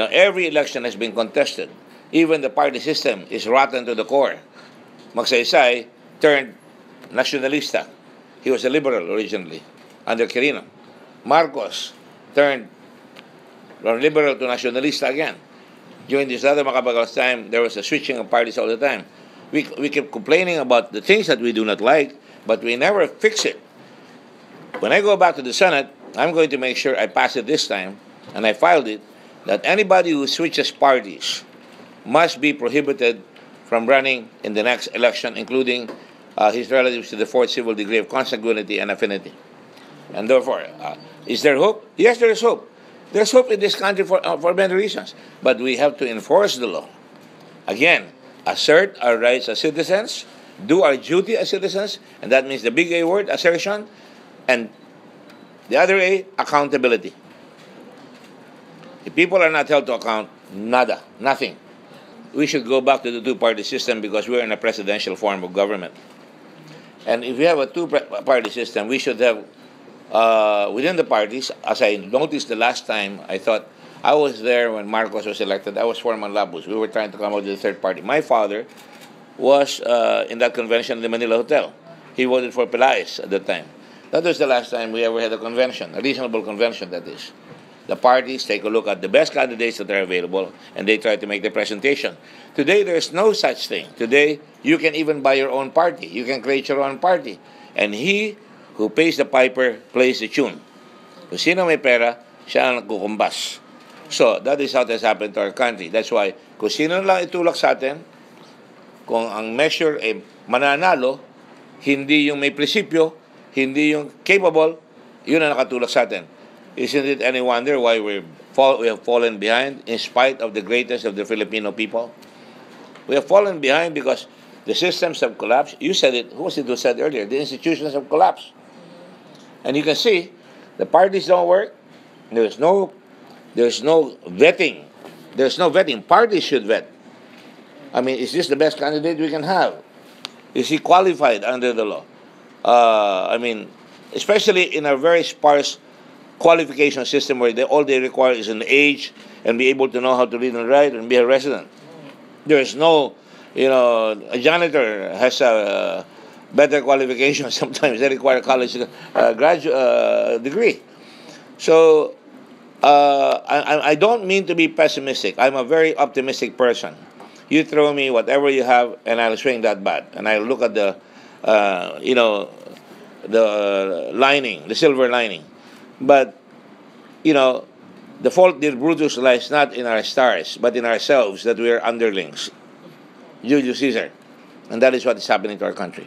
Every election has been contested. Even the party system is rotten to the core. Magsaysay turned nationalista. He was a liberal originally, under Quirino. Marcos turned from liberal to nationalista again. During this other Macapagal's time, there was a switching of parties all the time. We keep complaining about the things that we do not like, but we never fix it. When I go back to the Senate, I'm going to make sure I pass it this time, and I filed it, that anybody who switches parties must be prohibited from running in the next election, including his relatives to the fourth civil degree of consanguinity and affinity. And therefore, is there hope? Yes, there is hope. There's hope in this country for many reasons. But we have to enforce the law. Again, assert our rights as citizens, do our duty as citizens, and that means the big A word, assertion, and the other A, accountability. If people are not held to account, nada, nothing. We should go back to the two-party system because we're in a presidential form of government. And if we have a two-party system, we should have, within the parties, as I noticed the last time, I thought, I was there when Marcos was elected. I was for Manlabus. We were trying to come out with a third party. My father was in that convention in the Manila Hotel. He voted for Pelaez at the time. That was the last time we ever had a convention, a reasonable convention, that is. The parties take a look at the best candidates that are available, and they try to make the presentation. Today, there's no such thing. Today, you can even buy your own party. You can create your own party. And he who pays the piper plays the tune. Kung sino may pera, siya ang kukumbas. So, that is how this happened to our country. That's why, kung sino lang itulak sa atin, kung ang measure ay mananalo, hindi yung may prinsipyo, hindi yung capable, yun ang nakatulak sa atin. Isn't it any wonder why we have fallen behind in spite of the greatest of the Filipino people? We have fallen behind because the systems have collapsed. You said it. Who was it who said earlier? The institutions have collapsed. And you can see the parties don't work. There's no vetting. There's no vetting. Parties should vet. I mean, is this the best candidate we can have? Is he qualified under the law? Especially in a very sparse qualification system where all they require is an age and be able to know how to read and write and be a resident. There is no, a janitor has a better qualification. Sometimes they require a college graduate degree. So I don't mean to be pessimistic. I'm a very optimistic person. You throw me whatever you have, and I'll swing that bat, and I'll look at the lining, the silver lining. But, the fault, dear Brutus, lies not in our stars, but in ourselves, that we are underlings. Julius Caesar. And that is what is happening to our country.